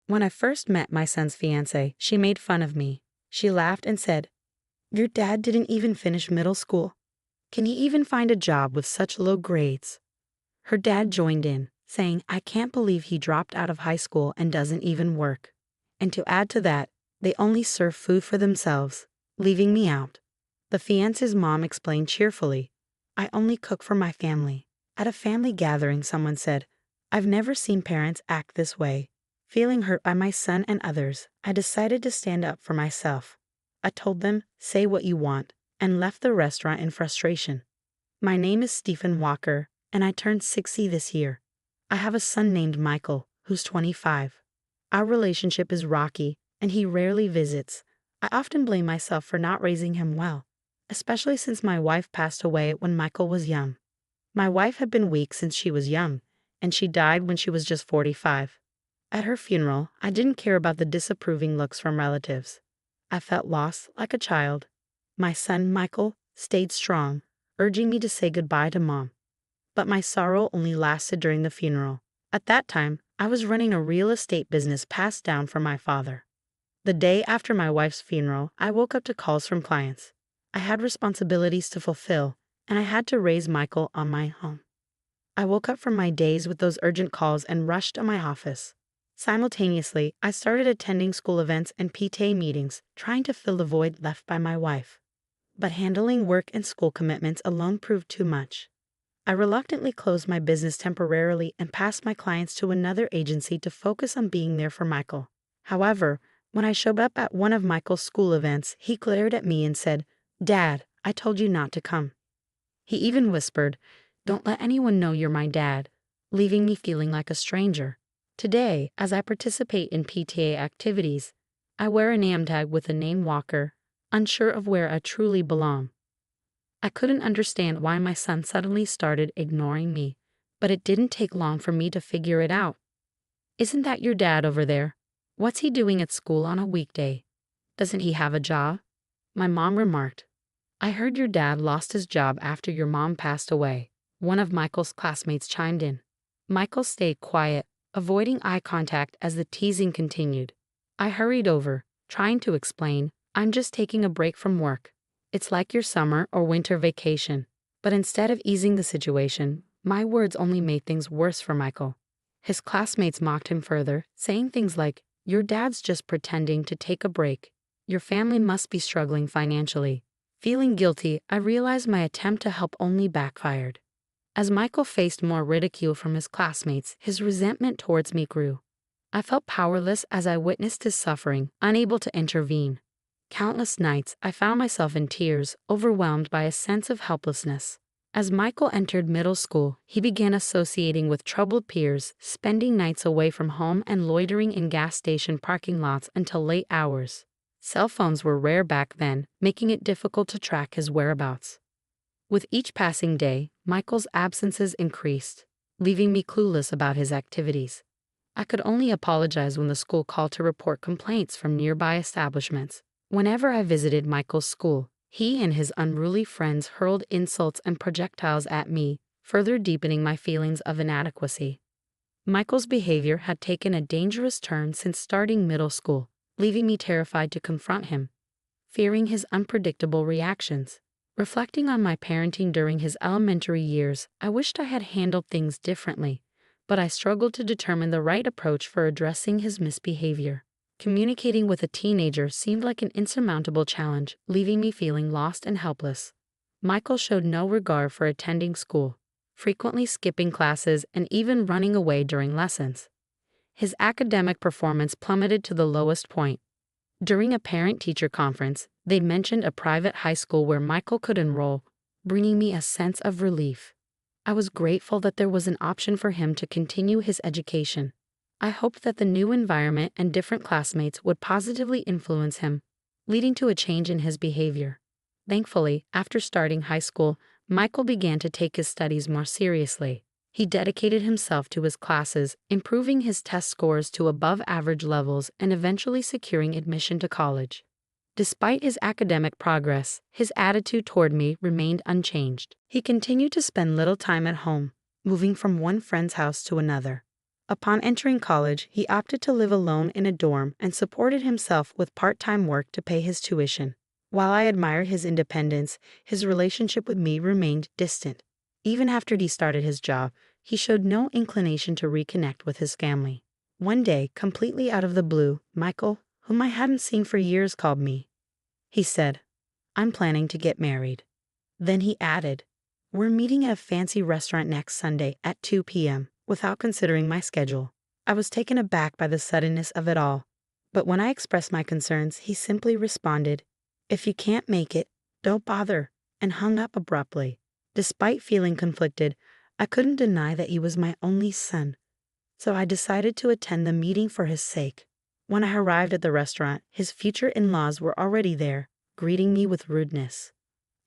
When I first met my son's fiancée, she made fun of me. She laughed and said, "Your dad didn't even finish middle school. Can he even find a job with such low grades?" Her dad joined in, saying, "I can't believe he dropped out of high school and doesn't even work." And to add to that, they only serve food for themselves, leaving me out. The fiancé's mom explained cheerfully, "I only cook for my family." At a family gathering, someone said, "I've never seen parents act this way." Feeling hurt by my son and others, I decided to stand up for myself. I told them, "Say what you want," and left the restaurant in frustration. My name is Stephen Walker, and I turned 60 this year. I have a son named Michael, who's 25. Our relationship is rocky, and he rarely visits. I often blame myself for not raising him well, especially since my wife passed away when Michael was young. My wife had been weak since she was young, and she died when she was just 45. At her funeral, I didn't care about the disapproving looks from relatives. I felt lost like a child. My son, Michael, stayed strong, urging me to say goodbye to Mom. But my sorrow only lasted during the funeral. At that time, I was running a real estate business passed down from my father. The day after my wife's funeral, I woke up to calls from clients. I had responsibilities to fulfill, and I had to raise Michael on my own. I woke up from my days with those urgent calls and rushed to my office. Simultaneously, I started attending school events and PTA meetings, trying to fill the void left by my wife. But handling work and school commitments alone proved too much. I reluctantly closed my business temporarily and passed my clients to another agency to focus on being there for Michael. However, when I showed up at one of Michael's school events, he glared at me and said, "Dad, I told you not to come." He even whispered, "Don't let anyone know you're my dad," leaving me feeling like a stranger. Today, as I participate in PTA activities, I wear a name tag with the name Walker, unsure of where I truly belong. I couldn't understand why my son suddenly started ignoring me, but it didn't take long for me to figure it out. "Isn't that your dad over there? What's he doing at school on a weekday? Doesn't he have a job?" My mom remarked, "I heard your dad lost his job after your mom passed away." One of Michael's classmates chimed in. Michael stayed quiet, avoiding eye contact as the teasing continued. I hurried over, trying to explain, "I'm just taking a break from work. It's like your summer or winter vacation." But instead of easing the situation, my words only made things worse for Michael. His classmates mocked him further, saying things like, "Your dad's just pretending to take a break. Your family must be struggling financially." Feeling guilty, I realized my attempt to help only backfired. As Michael faced more ridicule from his classmates, his resentment towards me grew. I felt powerless as I witnessed his suffering, unable to intervene. Countless nights, I found myself in tears, overwhelmed by a sense of helplessness. As Michael entered middle school, he began associating with troubled peers, spending nights away from home and loitering in gas station parking lots until late hours. Cell phones were rare back then, making it difficult to track his whereabouts. With each passing day, Michael's absences increased, leaving me clueless about his activities. I could only apologize when the school called to report complaints from nearby establishments. Whenever I visited Michael's school, he and his unruly friends hurled insults and projectiles at me, further deepening my feelings of inadequacy. Michael's behavior had taken a dangerous turn since starting middle school, leaving me terrified to confront him, fearing his unpredictable reactions. Reflecting on my parenting during his elementary years, I wished I had handled things differently, but I struggled to determine the right approach for addressing his misbehavior. Communicating with a teenager seemed like an insurmountable challenge, leaving me feeling lost and helpless. Michael showed no regard for attending school, frequently skipping classes and even running away during lessons. His academic performance plummeted to the lowest point. During a parent-teacher conference, they mentioned a private high school where Michael could enroll, bringing me a sense of relief. I was grateful that there was an option for him to continue his education. I hoped that the new environment and different classmates would positively influence him, leading to a change in his behavior. Thankfully, after starting high school, Michael began to take his studies more seriously. He dedicated himself to his classes, improving his test scores to above-average levels and eventually securing admission to college. Despite his academic progress, his attitude toward me remained unchanged. He continued to spend little time at home, moving from one friend's house to another. Upon entering college, he opted to live alone in a dorm and supported himself with part-time work to pay his tuition. While I admired his independence, his relationship with me remained distant. Even after he started his job, he showed no inclination to reconnect with his family. One day, completely out of the blue, Michael, whom I hadn't seen for years, called me. He said, "I'm planning to get married." Then he added, "We're meeting at a fancy restaurant next Sunday at 2 p.m., without considering my schedule. I was taken aback by the suddenness of it all. But when I expressed my concerns, he simply responded, "If you can't make it, don't bother," and hung up abruptly. Despite feeling conflicted, I couldn't deny that he was my only son, so I decided to attend the meeting for his sake. When I arrived at the restaurant, his future in-laws were already there, greeting me with rudeness.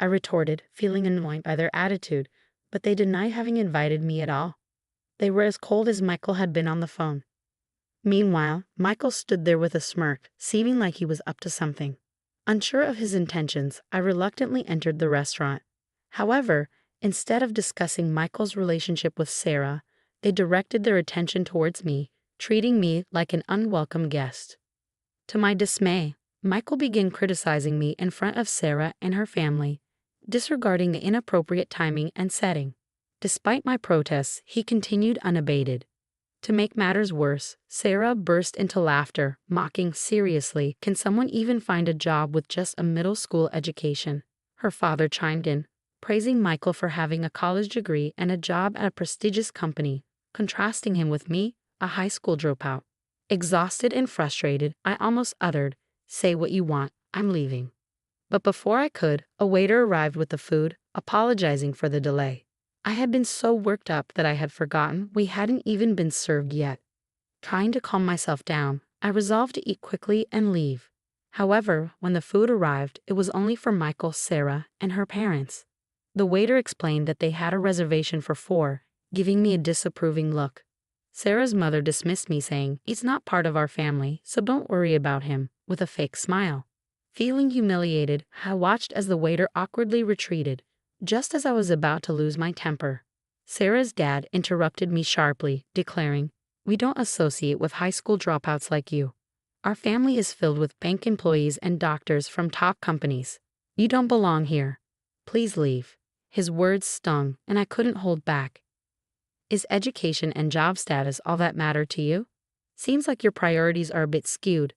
I retorted, feeling annoyed by their attitude, but they denied having invited me at all. They were as cold as Michael had been on the phone. Meanwhile, Michael stood there with a smirk, seeming like he was up to something. Unsure of his intentions, I reluctantly entered the restaurant. However, instead of discussing Michael's relationship with Sarah, they directed their attention towards me, treating me like an unwelcome guest. To my dismay, Michael began criticizing me in front of Sarah and her family, disregarding the inappropriate timing and setting. Despite my protests, he continued unabated. To make matters worse, Sarah burst into laughter, mocking seriously, "Can someone even find a job with just a middle school education?" Her father chimed in, praising Michael for having a college degree and a job at a prestigious company, contrasting him with me, a high school dropout. Exhausted and frustrated, I almost uttered, "Say what you want, I'm leaving." But before I could, a waiter arrived with the food, apologizing for the delay. I had been so worked up that I had forgotten we hadn't even been served yet. Trying to calm myself down, I resolved to eat quickly and leave. However, when the food arrived, it was only for Michael, Sarah, and her parents. The waiter explained that they had a reservation for 4, giving me a disapproving look. Sarah's mother dismissed me, saying, "He's not part of our family, so don't worry about him," with a fake smile. Feeling humiliated, I watched as the waiter awkwardly retreated. Just as I was about to lose my temper, Sarah's dad interrupted me sharply, declaring, "We don't associate with high school dropouts like you. Our family is filled with bank employees and doctors from top companies. You don't belong here. Please leave." His words stung, and I couldn't hold back. "Is education and job status all that matter to you? Seems like your priorities are a bit skewed,"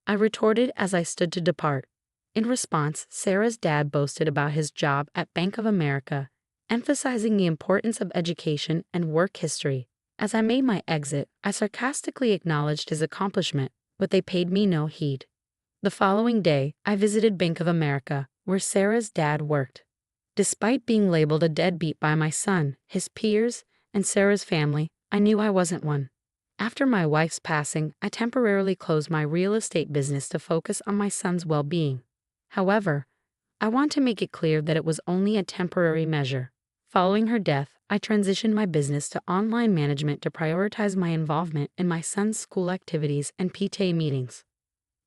I retorted as I stood to depart. In response, Sarah's dad boasted about his job at Bank of America, emphasizing the importance of education and work history. As I made my exit, I sarcastically acknowledged his accomplishment, but they paid me no heed. The following day, I visited Bank of America, where Sarah's dad worked. Despite being labeled a deadbeat by my son, his peers, and Sarah's family, I knew I wasn't one. After my wife's passing, I temporarily closed my real estate business to focus on my son's well-being. However, I want to make it clear that it was only a temporary measure. Following her death, I transitioned my business to online management to prioritize my involvement in my son's school activities and PTA meetings.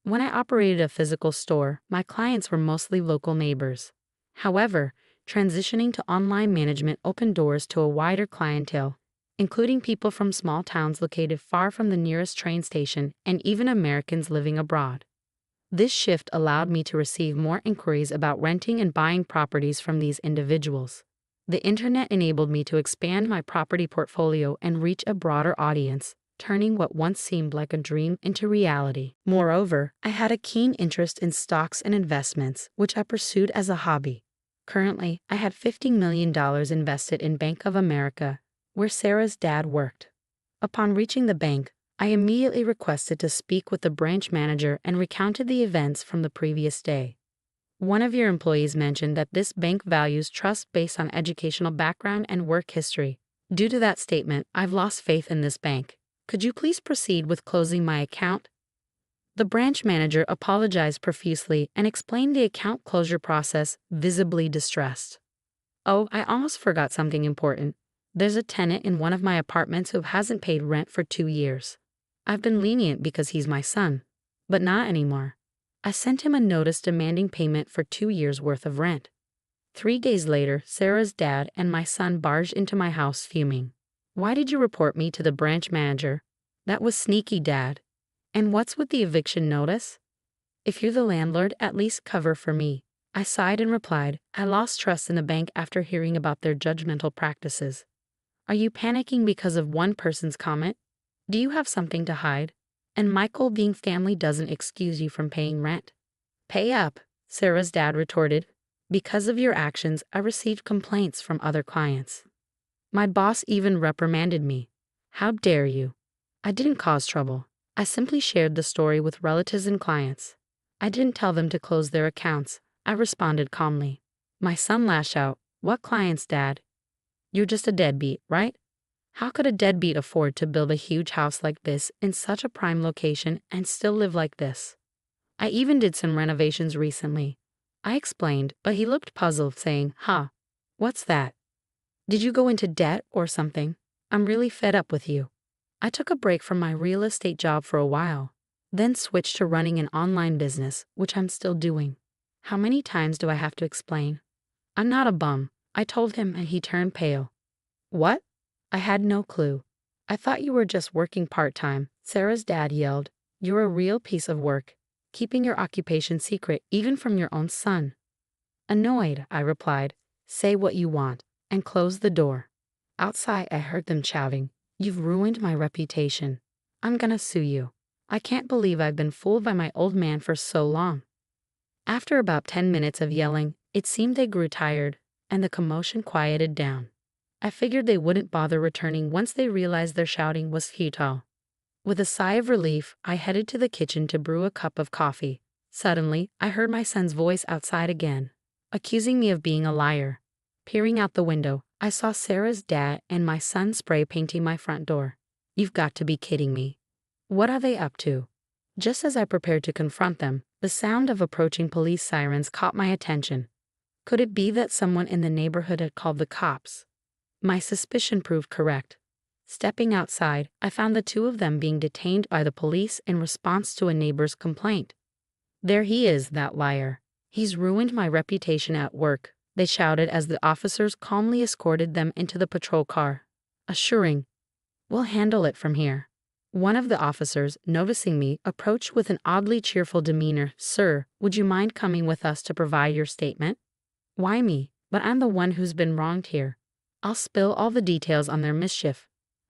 When I operated a physical store, my clients were mostly local neighbors. However, transitioning to online management opened doors to a wider clientele, including people from small towns located far from the nearest train station and even Americans living abroad. This shift allowed me to receive more inquiries about renting and buying properties from these individuals. The internet enabled me to expand my property portfolio and reach a broader audience, turning what once seemed like a dream into reality. Moreover, I had a keen interest in stocks and investments, which I pursued as a hobby. Currently, I had $50 million invested in Bank of America, where Sarah's dad worked. Upon reaching the bank, I immediately requested to speak with the branch manager and recounted the events from the previous day. "One of your employees mentioned that this bank values trust based on educational background and work history. Due to that statement, I've lost faith in this bank. Could you please proceed with closing my account?" The branch manager apologized profusely and explained the account closure process, visibly distressed. "Oh, I almost forgot something important. There's a tenant in one of my apartments who hasn't paid rent for 2 years. I've been lenient because he's my son, but not anymore. I sent him a notice demanding payment for 2 years' worth of rent." 3 days later, Sarah's dad and my son barged into my house fuming. Why did you report me to the branch manager? That was sneaky, Dad. And what's with the eviction notice? If you're the landlord, at least cover for me. I sighed and replied, I lost trust in the bank after hearing about their judgmental practices. Are you panicking because of one person's comment? Do you have something to hide? And Michael being family doesn't excuse you from paying rent. Pay up, Sarah's dad retorted. Because of your actions, I received complaints from other clients. My boss even reprimanded me. How dare you? I didn't cause trouble. I simply shared the story with relatives and clients. I didn't tell them to close their accounts. I responded calmly. My son lashed out. What clients, Dad? You're just a deadbeat, right? How could a deadbeat afford to build a huge house like this in such a prime location and still live like this? I even did some renovations recently. I explained, but he looked puzzled, saying, Huh, what's that? Did you go into debt or something? I'm really fed up with you. I took a break from my real estate job for a while, then switched to running an online business, which I'm still doing. How many times do I have to explain? I'm not a bum, I told him, and he turned pale. What? I had no clue. I thought you were just working part-time, Sarah's dad yelled. You're a real piece of work, keeping your occupation secret even from your own son. Annoyed, I replied, say what you want, and closed the door. Outside, I heard them shouting, You've ruined my reputation. I'm gonna sue you. I can't believe I've been fooled by my old man for so long. After about 10 minutes of yelling, it seemed they grew tired, and the commotion quieted down. I figured they wouldn't bother returning once they realized their shouting was futile. With a sigh of relief, I headed to the kitchen to brew a cup of coffee. Suddenly, I heard my son's voice outside again, accusing me of being a liar. Peering out the window, I saw Sarah's dad and my son spray painting my front door. You've got to be kidding me. What are they up to? Just as I prepared to confront them, the sound of approaching police sirens caught my attention. Could it be that someone in the neighborhood had called the cops? My suspicion proved correct. Stepping outside, I found the two of them being detained by the police in response to a neighbor's complaint. There he is, that liar. He's ruined my reputation at work, they shouted as the officers calmly escorted them into the patrol car, assuring, We'll handle it from here. One of the officers, noticing me, approached with an oddly cheerful demeanor. Sir, would you mind coming with us to provide your statement? Why me? But I'm the one who's been wronged here. I'll spill all the details on their mischief.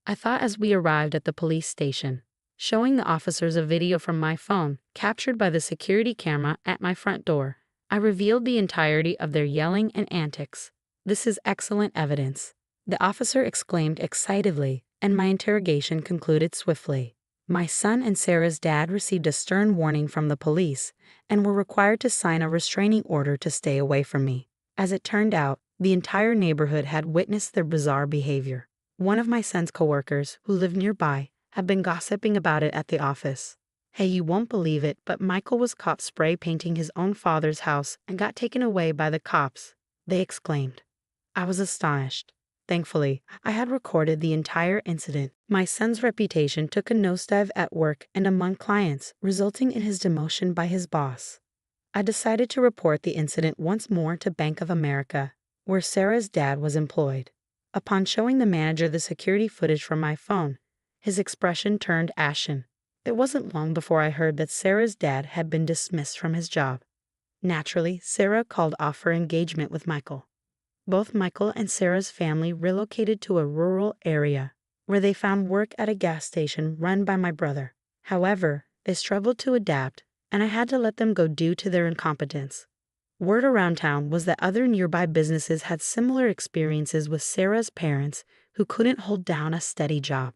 I thought as we arrived at the police station, showing the officers a video from my phone, captured by the security camera at my front door. I revealed the entirety of their yelling and antics. This is excellent evidence, the officer exclaimed excitedly, and my interrogation concluded swiftly. My son and Sarah's dad received a stern warning from the police and were required to sign a restraining order to stay away from me. As it turned out, the entire neighborhood had witnessed their bizarre behavior. One of my son's coworkers, who lived nearby, had been gossiping about it at the office. Hey, you won't believe it, but Michael was caught spray painting his own father's house and got taken away by the cops, they exclaimed. I was astonished. Thankfully, I had recorded the entire incident. My son's reputation took a nosedive at work and among clients, resulting in his demotion by his boss. I decided to report the incident once more to Bank of America, where Sarah's dad was employed. Upon showing the manager the security footage from my phone, his expression turned ashen. It wasn't long before I heard that Sarah's dad had been dismissed from his job. Naturally, Sarah called off her engagement with Michael. Both Michael and Sarah's family relocated to a rural area, where they found work at a gas station run by my brother. However, they struggled to adapt, and I had to let them go due to their incompetence. Word around town was that other nearby businesses had similar experiences with Sarah's parents who couldn't hold down a steady job.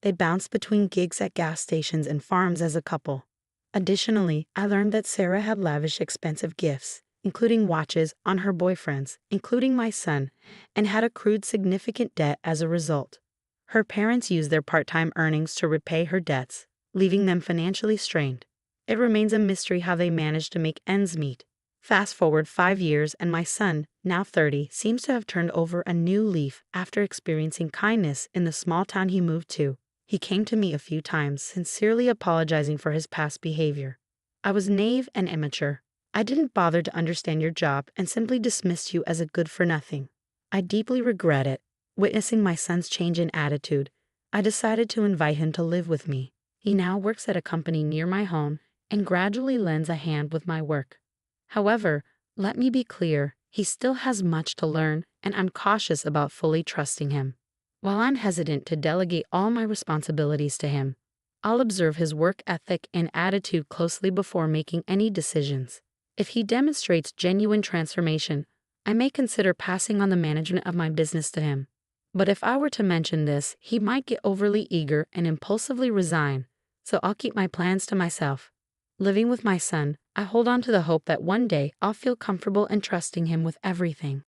They bounced between gigs at gas stations and farms as a couple. Additionally, I learned that Sarah had lavished expensive gifts, including watches, on her boyfriends, including my son, and had accrued significant debt as a result. Her parents used their part-time earnings to repay her debts, leaving them financially strained. It remains a mystery how they managed to make ends meet. Fast forward 5 years and my son, now 30, seems to have turned over a new leaf after experiencing kindness in the small town he moved to. He came to me a few times, sincerely apologizing for his past behavior. I was naive and immature. I didn't bother to understand your job and simply dismissed you as a good-for-nothing. I deeply regret it. Witnessing my son's change in attitude, I decided to invite him to live with me. He now works at a company near my home and gradually lends a hand with my work. However, let me be clear, he still has much to learn, and I'm cautious about fully trusting him. While I'm hesitant to delegate all my responsibilities to him, I'll observe his work ethic and attitude closely before making any decisions. If he demonstrates genuine transformation, I may consider passing on the management of my business to him. But if I were to mention this, he might get overly eager and impulsively resign, so I'll keep my plans to myself. Living with my son, I hold on to the hope that one day I'll feel comfortable entrusting him with everything.